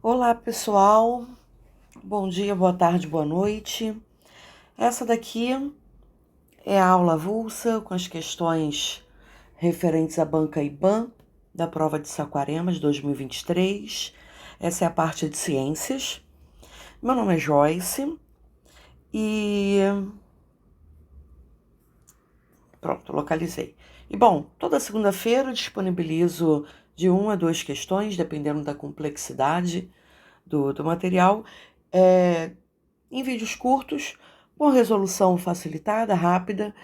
Olá, pessoal. Bom dia, boa tarde, boa noite. Essa daqui é a aula avulsa com as questões referentes à banca IBAN da prova de Saquarema de 2023. Essa é a parte de ciências. Meu nome é Joyce e pronto, localizei. E bom, toda segunda-feira eu disponibilizo de 1 a 2 questões, dependendo da complexidade do material, em vídeos curtos, com resolução facilitada, rápida,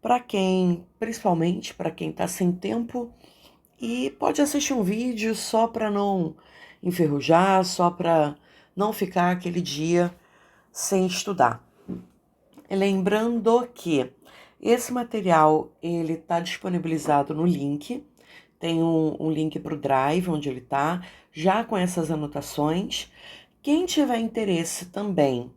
para quem, principalmente para quem está sem tempo e pode assistir um vídeo só para não enferrujar, só para não ficar aquele dia sem estudar. Lembrando que esse material ele está disponibilizado no link, tem um link para o Drive onde ele está, já com essas anotações. Quem tiver interesse também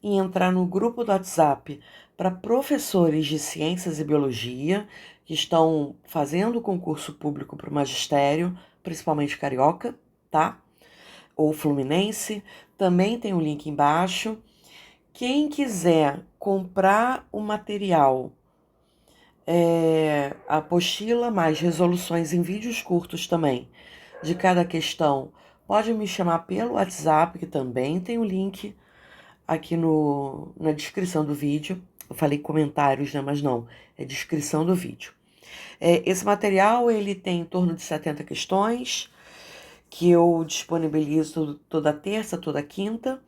e entrar no grupo do WhatsApp para professores de ciências e biologia que estão fazendo o concurso público para o magistério, principalmente carioca, tá? Ou fluminense, também tem o link embaixo. Quem quiser comprar o material, a apostila mais resoluções em vídeos curtos também de cada questão, pode me chamar pelo WhatsApp, que também tem o link aqui na descrição do vídeo. Eu falei comentários, né? Mas não, é descrição do vídeo. Esse material ele tem em torno de 70 questões, que eu disponibilizo toda terça, toda quinta,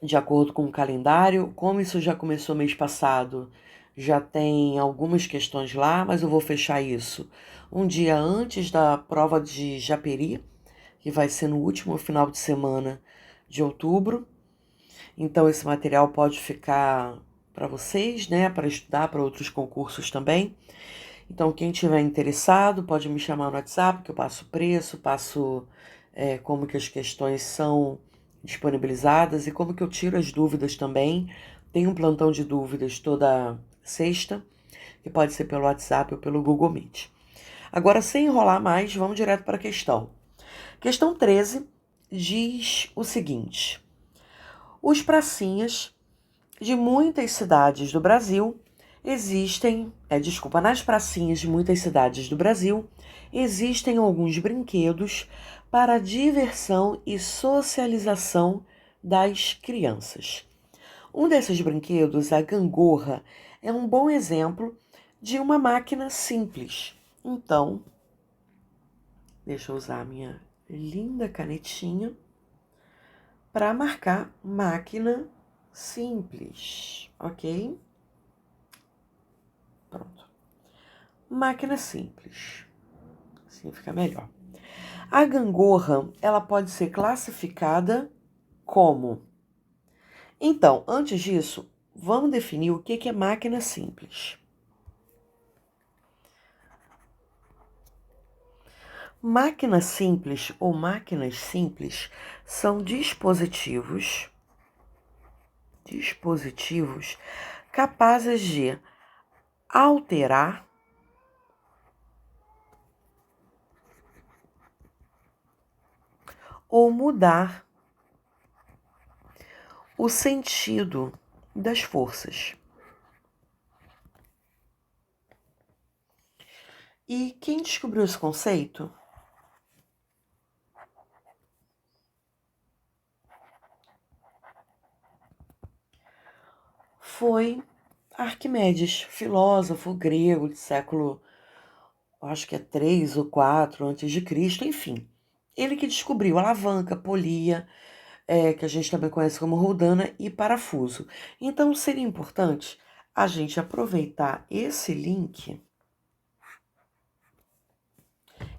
de acordo com o calendário. Como isso já começou mês passado, já tem algumas questões lá, mas eu vou fechar isso um dia antes da prova de Japeri, que vai ser no último final de semana de outubro. Então, esse material pode ficar para vocês, né, para estudar para outros concursos também. Então, quem tiver interessado, pode me chamar no WhatsApp, que eu passo o preço, passo como que as questões são disponibilizadas e como que eu tiro as dúvidas também. Tem um plantão de dúvidas toda sexta, que pode ser pelo WhatsApp ou pelo Google Meet. Agora, sem enrolar mais, vamos direto para a questão. Questão 13 diz o seguinte: os pracinhas de muitas cidades do Brasil nas pracinhas de muitas cidades do Brasil existem alguns brinquedos para diversão e socialização das crianças. Um desses brinquedos, a gangorra, é um bom exemplo de uma máquina simples. Então, deixa eu usar a minha linda canetinha para marcar máquina simples, ok? Pronto. Máquina simples. Assim fica melhor. A gangorra, ela pode ser classificada como... Então, antes disso, vamos definir o que é máquina simples. Máquina simples ou máquinas simples são dispositivos capazes de alterar ou mudar o sentido das forças. E quem descobriu esse conceito? Foi Arquimedes, filósofo grego do século, acho que é 3 ou 4 antes de Cristo, enfim. Ele que descobriu alavanca, polia, que a gente também conhece como roldana, e parafuso. Então, seria importante a gente aproveitar esse link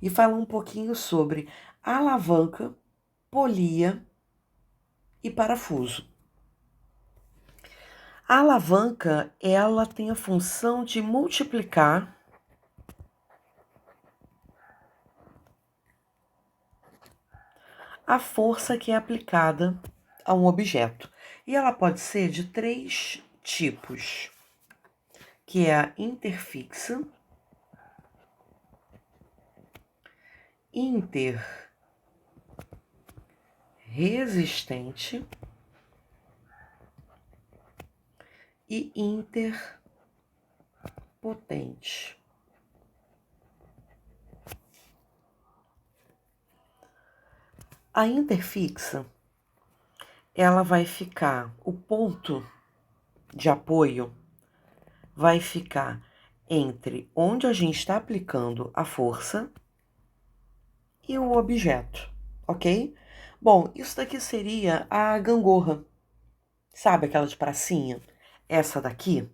e falar um pouquinho sobre alavanca, polia e parafuso. A alavanca, ela tem a função de multiplicar a força que é aplicada a um objeto. E ela pode ser de 3 tipos, que é a interfixa, resistente e interpotente. A interfixa, ela vai ficar, o ponto de apoio vai ficar entre onde a gente está aplicando a força e o objeto, ok? Bom, isso daqui seria a gangorra. Sabe aquela de pracinha? Essa daqui,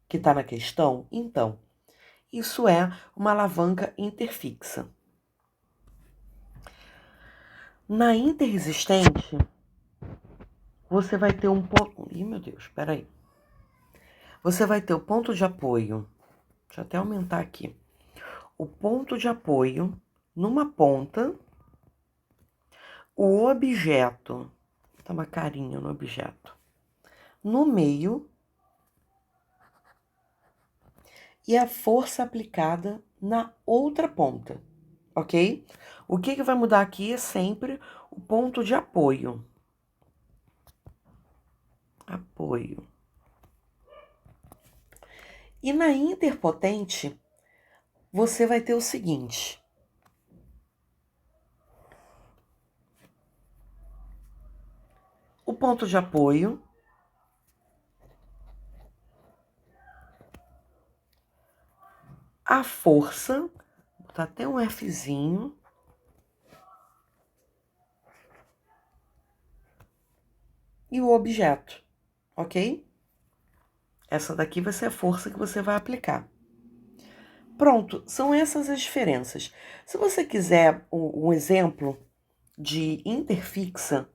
que está na questão? Então, isso é uma alavanca interfixa. Na interresistente, você vai ter um ponto... Ih, meu Deus, peraí. Você vai ter o ponto de apoio. Deixa eu até aumentar aqui. O ponto de apoio numa ponta, o objeto, tá uma carinha no objeto, no meio, e a força aplicada na outra ponta, ok? O que vai mudar aqui é sempre o ponto de apoio. Apoio. E na interpotente, você vai ter o seguinte. O ponto de apoio, a força, vou botar até um Fzinho, e o objeto, ok? Essa daqui vai ser a força que você vai aplicar. Pronto, são essas as diferenças. Se você quiser um exemplo de interfixa,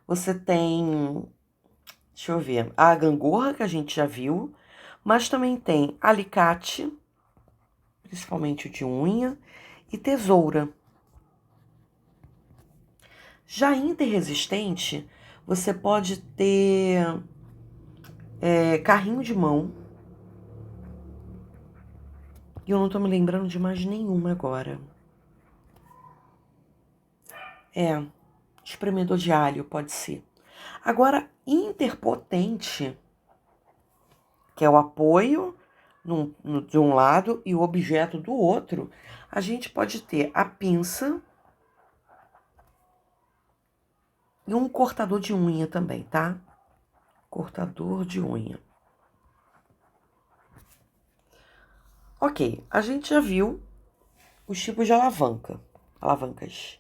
você tem, deixa eu ver, a gangorra que a gente já viu, mas também tem alicate, principalmente o de unha, e tesoura. Já interresistente, você pode ter carrinho de mão. E eu não tô me lembrando de mais nenhuma agora. Espremedor de alho pode ser. Agora, interpotente, que é o apoio de um lado e o objeto do outro, a gente pode ter a pinça e um cortador de unha também, tá? Cortador de unha. Ok, a gente já viu os tipos de alavancas.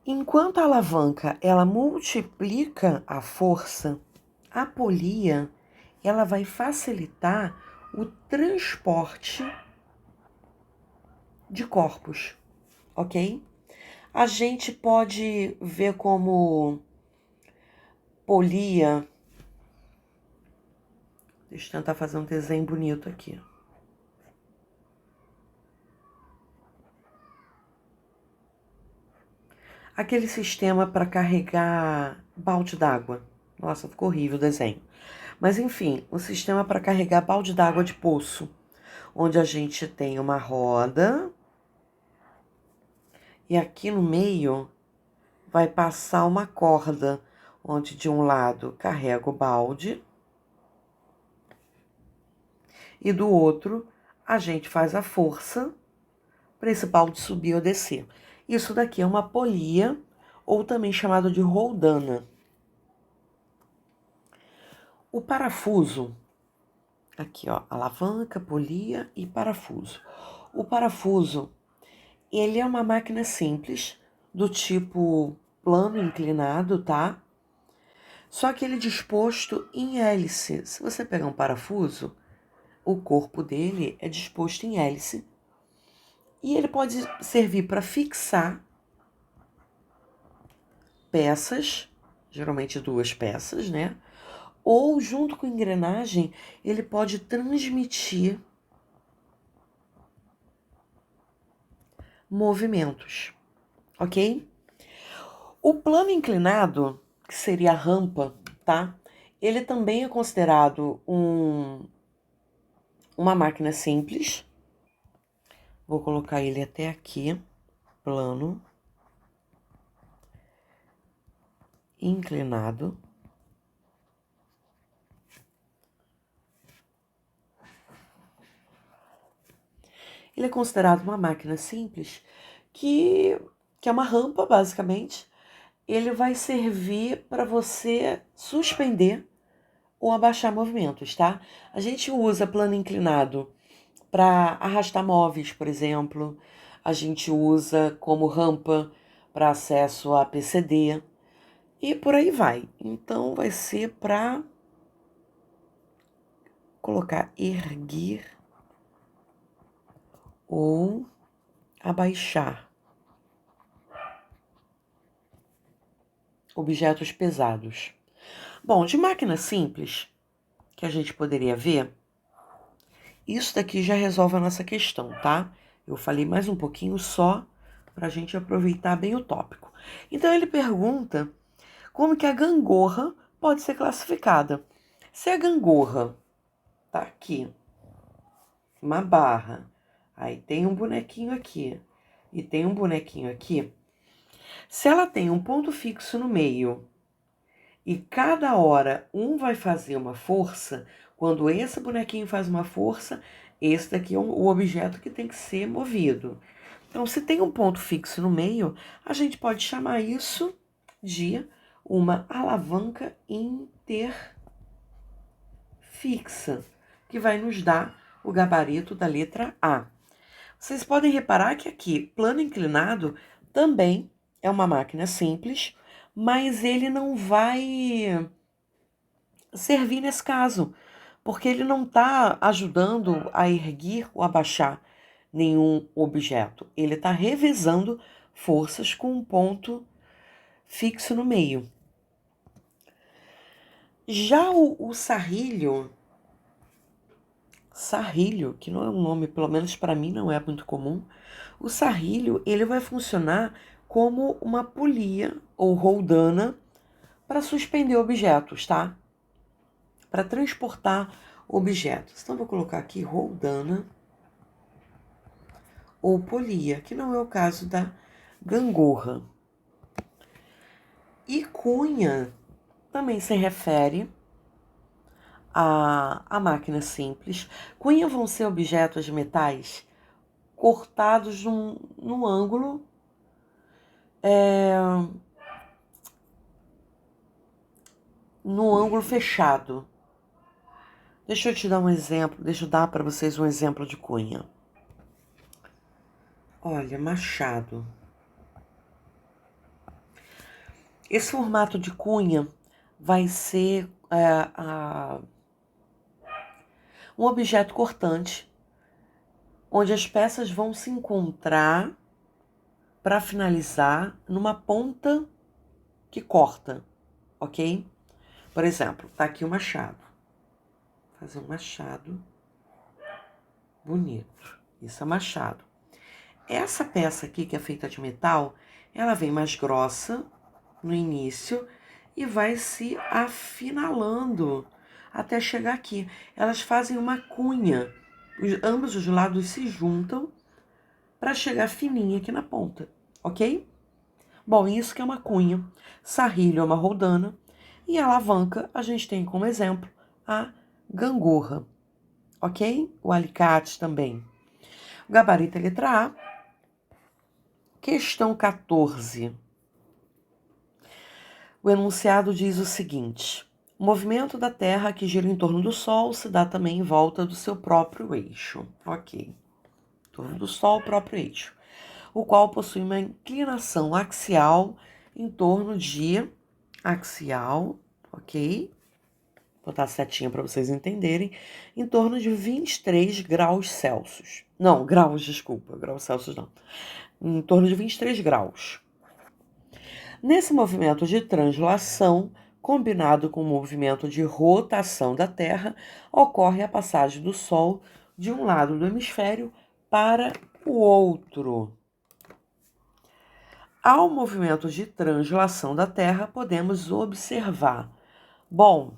Enquanto a alavanca, ela multiplica a força, a polia, ela vai facilitar o transporte de corpos, ok? A gente pode ver como polia. Deixa eu tentar fazer um desenho bonito aqui. Aquele sistema para carregar balde d'água. Nossa, ficou horrível o desenho. Mas enfim, o sistema para carregar balde d'água de poço, onde a gente tem uma roda e aqui no meio vai passar uma corda, onde de um lado carrega o balde e do outro a gente faz a força para esse balde subir ou descer. Isso daqui é uma polia, ou também chamado de roldana. O parafuso, aqui ó, alavanca, polia e parafuso. O parafuso, ele é uma máquina simples, do tipo plano inclinado, tá? Só que ele é disposto em hélice. Se você pegar um parafuso, o corpo dele é disposto em hélice. E ele pode servir para fixar peças, geralmente duas peças, né? Ou junto com a engrenagem, ele pode transmitir movimentos, ok? O plano inclinado, que seria a rampa, tá? Ele também é considerado uma máquina simples. Vou colocar ele até aqui, plano. inclinado ele é considerado uma máquina simples que é uma rampa, basicamente. Ele vai servir para você suspender ou abaixar movimentos, tá? A gente usa plano inclinado para arrastar móveis, por exemplo. A gente usa como rampa para acesso a PCD e por aí vai. Então vai ser para colocar erguer ou abaixar objetos pesados. Bom, de máquina simples, que a gente poderia ver, isso daqui já resolve a nossa questão, tá? Eu falei mais um pouquinho só para a gente aproveitar bem o tópico. Então ele pergunta como que a gangorra pode ser classificada. Se a gangorra tá aqui, uma barra, aí tem um bonequinho aqui e tem um bonequinho aqui, se ela tem um ponto fixo no meio e cada hora um vai fazer uma força, quando esse bonequinho faz uma força, esse daqui é o objeto que tem que ser movido. Então, se tem um ponto fixo no meio, a gente pode chamar isso de uma alavanca interfixa, que vai nos dar o gabarito da letra A. Vocês podem reparar que aqui, plano inclinado também é uma máquina simples, mas ele não vai servir nesse caso, porque ele não está ajudando a erguer ou abaixar nenhum objeto. Ele está revezando forças com um ponto fixo no meio. Já o sarrilho, que não é um nome, pelo menos para mim não é muito comum, o sarrilho ele vai funcionar como uma polia ou roldana para suspender objetos, tá? Para transportar objetos. Então, vou colocar aqui roldana ou polia, que não é o caso da gangorra. E cunha também se refere a máquina simples. Cunha vão ser objetos de metais cortados num ângulo num ângulo fechado. Deixa eu te dar um exemplo, deixa eu dar para vocês um exemplo de cunha. Olha, machado. Esse formato de cunha vai ser um objeto cortante, onde as peças vão se encontrar para finalizar numa ponta que corta, ok? Por exemplo, tá aqui o machado. Vou fazer um machado bonito. Isso é machado. Essa peça aqui, que é feita de metal, ela vem mais grossa no início e vai se afinalando até chegar aqui. Elas fazem uma cunha. Ambos os lados se juntam para chegar fininha aqui na ponta, ok? Bom, isso que é uma cunha. Sarrilho é uma roldana. E a alavanca, a gente tem como exemplo a gangorra, ok? O alicate também. O gabarito é letra A. Questão 14. O enunciado diz o seguinte: o movimento da Terra que gira em torno do Sol se dá também em volta do seu próprio eixo. Ok. Em torno do Sol, o próprio eixo. O qual possui uma inclinação axial em torno de axial, ok? Vou botar a setinha para vocês entenderem, em torno de 23 graus Celsius. Não, graus Celsius não. Em torno de 23 graus. Nesse movimento de translação, combinado com o movimento de rotação da Terra, ocorre a passagem do Sol de um lado do hemisfério para o outro. Ao movimento de translação da Terra, podemos observar. Bom,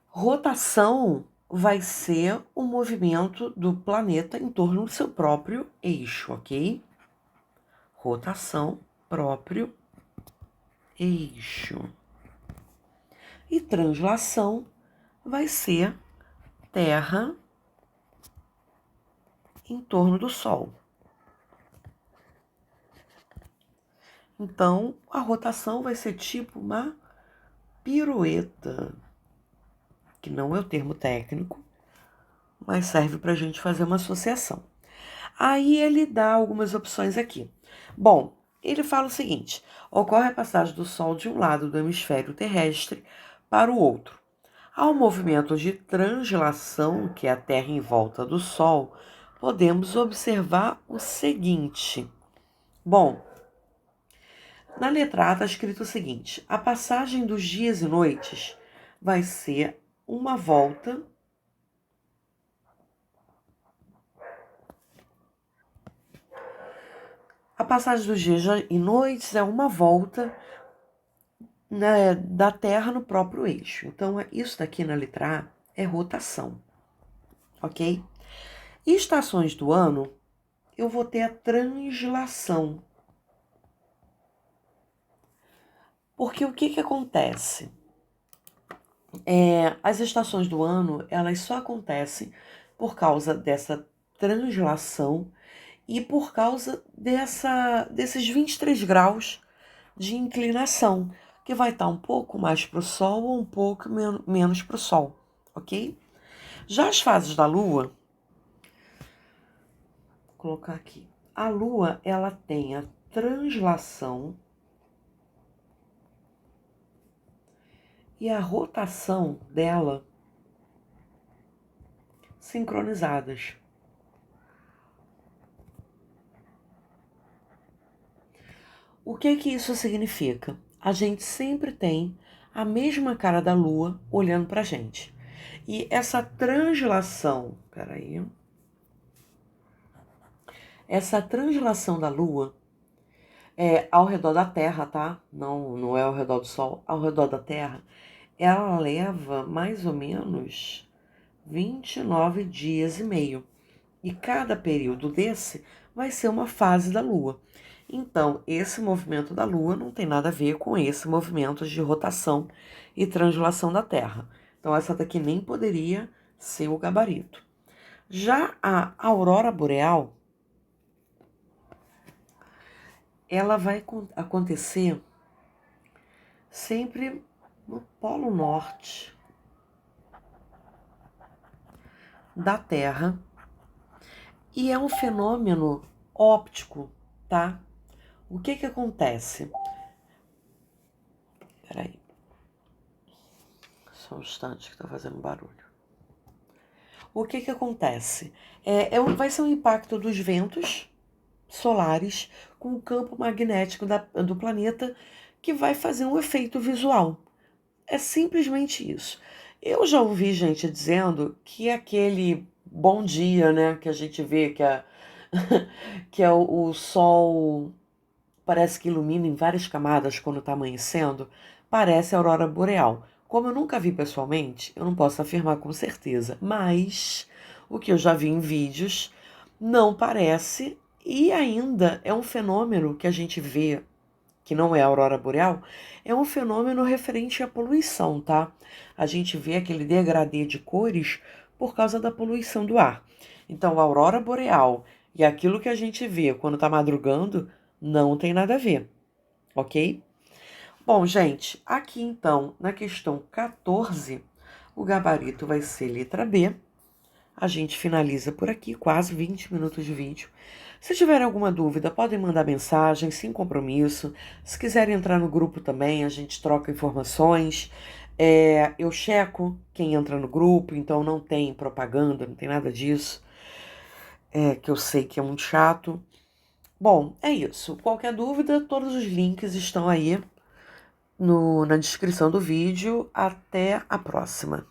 rotação vai ser o movimento do planeta em torno do seu próprio eixo, ok? Rotação próprio eixo. E translação vai ser Terra em torno do Sol. Então, a rotação vai ser tipo uma pirueta, que não é o termo técnico, mas serve para a gente fazer uma associação. Aí ele dá algumas opções aqui. Bom, ele fala o seguinte: ocorre a passagem do Sol de um lado do hemisfério terrestre para o outro. Ao movimento de translação, que é a Terra em volta do Sol, podemos observar o seguinte. Bom, na letra A está escrito o seguinte: a passagem dos dias e noites vai ser uma volta. A passagem dos dias e noites é uma volta, né, da Terra no próprio eixo. Então, isso daqui na letra A é rotação, ok? E estações do ano, eu vou ter a translação. Porque o que acontece? As estações do ano, elas só acontecem por causa dessa translação e por causa desses 23 graus de inclinação, que vai estar um pouco mais para o Sol ou um pouco menos para o Sol, ok? Já as fases da Lua, vou colocar aqui. A Lua, ela tem a translação e a rotação dela sincronizadas. O que isso significa? A gente sempre tem a mesma cara da Lua olhando pra gente. E essa translação, essa translação da Lua é ao redor da Terra, tá? Não é ao redor do Sol, ao redor da Terra. Ela leva mais ou menos 29 dias e meio. E cada período desse vai ser uma fase da Lua. Então, esse movimento da Lua não tem nada a ver com esse movimento de rotação e translação da Terra. Então, essa daqui nem poderia ser o gabarito. Já a aurora boreal, ela vai acontecer sempre no polo norte da Terra e é um fenômeno óptico, tá? O que acontece? Peraí. Só um instante que tá fazendo barulho. O que acontece? Vai ser um impacto dos ventos solares com o campo magnético do planeta que vai fazer um efeito visual. É simplesmente isso. Eu já ouvi gente dizendo que aquele bom dia, né, que a gente vê que é o sol parece que ilumina em várias camadas quando está amanhecendo, parece a aurora boreal. Como eu nunca vi pessoalmente, eu não posso afirmar com certeza, mas o que eu já vi em vídeos não parece e ainda é um fenômeno que a gente vê, que não é a aurora boreal, é um fenômeno referente à poluição, tá? A gente vê aquele degradê de cores por causa da poluição do ar. Então, a aurora boreal e aquilo que a gente vê quando está madrugando não tem nada a ver, ok? Bom, gente, aqui então, na questão 14, o gabarito vai ser letra B. A gente finaliza por aqui, quase 20 minutos de vídeo. Se tiverem alguma dúvida, podem mandar mensagem, sem compromisso. Se quiserem entrar no grupo também, a gente troca informações. Eu checo quem entra no grupo, então não tem propaganda, não tem nada disso. Que eu sei que é muito chato. Bom, é isso. Qualquer dúvida, todos os links estão aí na descrição do vídeo. Até a próxima.